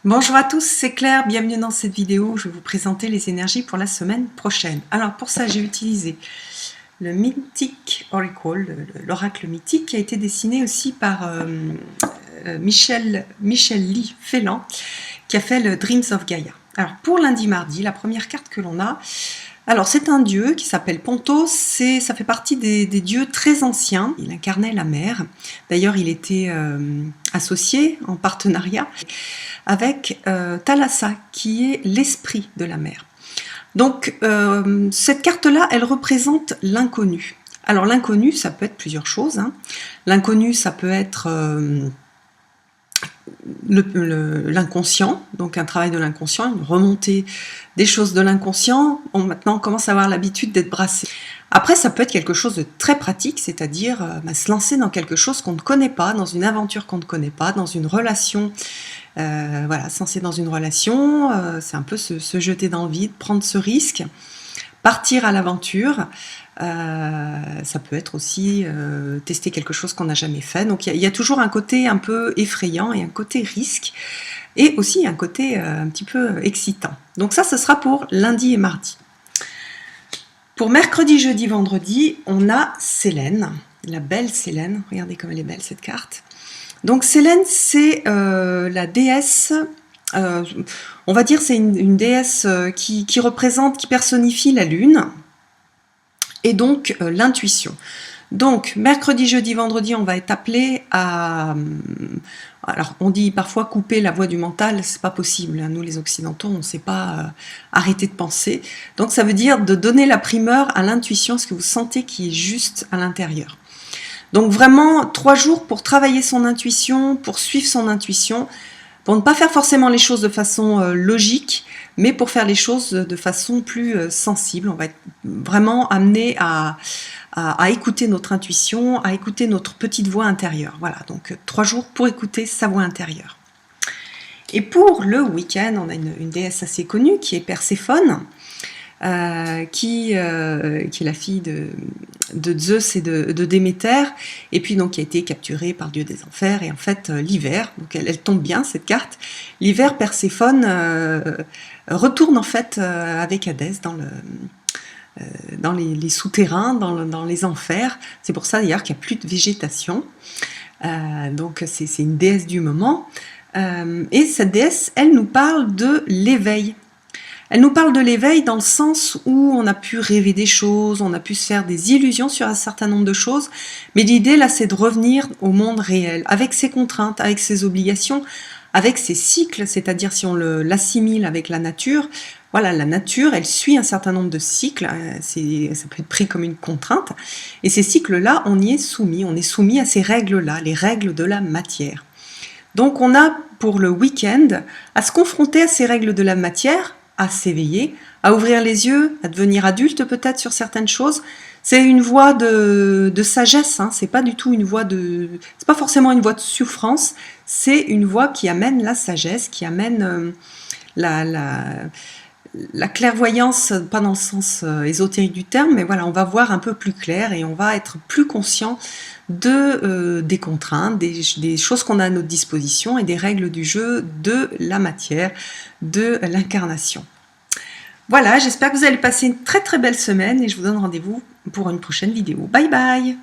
Bonjour à tous, c'est Claire, bienvenue dans cette vidéo. Je vais vous présenter les énergies pour la semaine prochaine. Alors pour ça, j'ai utilisé le Mythic Oracle, l'oracle mythique, qui a été dessiné aussi par Michel Lee Félan, qui a fait le Dreams of Gaia. Alors pour lundi-mardi, la première carte que l'on a, alors c'est un dieu qui s'appelle Pontos, ça fait partie des dieux très anciens. Il incarnait la mer. D'ailleurs, il était associé en partenariat avec Thalassa, qui est l'esprit de la mer. Donc cette carte-là, elle représente l'inconnu. Alors l'inconnu, ça peut être plusieurs choses. Hein. L'inconnu, ça peut être l'inconscient, donc un travail de l'inconscient, une remontée des choses de l'inconscient. Maintenant, on commence à avoir l'habitude d'être brassé. Après, ça peut être quelque chose de très pratique, c'est-à-dire se lancer dans quelque chose qu'on ne connaît pas, dans une aventure qu'on ne connaît pas, dans une relation. Voilà, se lancer dans une relation, c'est un peu se jeter dans le vide, prendre ce risque, partir à l'aventure. Ça peut être aussi tester quelque chose qu'on n'a jamais fait. Donc il y a toujours un côté un peu effrayant et un côté risque, et aussi un côté un petit peu excitant. Donc ça, ce sera pour lundi et mardi. Pour mercredi, jeudi, vendredi, on a Sélène, la belle Sélène. Regardez comme elle est belle cette carte. Donc Sélène, c'est la déesse, on va dire c'est une déesse qui représente, qui personnifie la lune, et donc l'intuition. Donc mercredi, jeudi, vendredi, on va être appelé à... Alors on dit parfois couper la voie du mental, c'est pas possible, hein. Nous les occidentaux, on ne sait pas arrêter de penser. Donc ça veut dire de donner la primeur à l'intuition, ce que vous sentez qui est juste à l'intérieur. Donc vraiment 3 jours pour travailler son intuition, pour suivre son intuition, pour ne pas faire forcément les choses de façon logique, mais pour faire les choses de façon plus sensible. On va être vraiment amené à écouter notre intuition, à écouter notre petite voix intérieure. Voilà, donc 3 jours pour écouter sa voix intérieure. Et pour le week-end, on a une déesse assez connue qui est Perséphone, qui est la fille de Zeus et de Déméter, et puis donc qui a été capturée par le dieu des enfers. Et en fait l'hiver, donc elle tombe bien cette carte, l'hiver, Perséphone retourne en fait avec Hadès dans les souterrains, dans les enfers. C'est pour ça d'ailleurs qu'il n'y a plus de végétation. Donc c'est une déesse du moment, et cette déesse, elle nous parle de l'éveil. Elle nous parle de l'éveil dans le sens où on a pu rêver des choses, on a pu se faire des illusions sur un certain nombre de choses, mais l'idée là, c'est de revenir au monde réel, avec ses contraintes, avec ses obligations, avec ses cycles, c'est-à-dire si on l'assimile avec la nature. Voilà, la nature, elle suit un certain nombre de cycles, ça peut être pris comme une contrainte, et ces cycles-là, on y est soumis à ces règles-là, les règles de la matière. Donc on a pour le week-end à se confronter à ces règles de la matière, à s'éveiller, à ouvrir les yeux, à devenir adulte peut-être sur certaines choses. C'est une voie de sagesse, hein. C'est pas du tout une voie c'est pas forcément une voie de souffrance, c'est une voie qui amène la sagesse, qui amène la clairvoyance, pas dans le sens ésotérique du terme, mais voilà, on va voir un peu plus clair et on va être plus conscient des contraintes, des choses qu'on a à notre disposition et des règles du jeu, de la matière, de l'incarnation. Voilà, j'espère que vous allez passer une très très belle semaine et je vous donne rendez-vous pour une prochaine vidéo. Bye bye!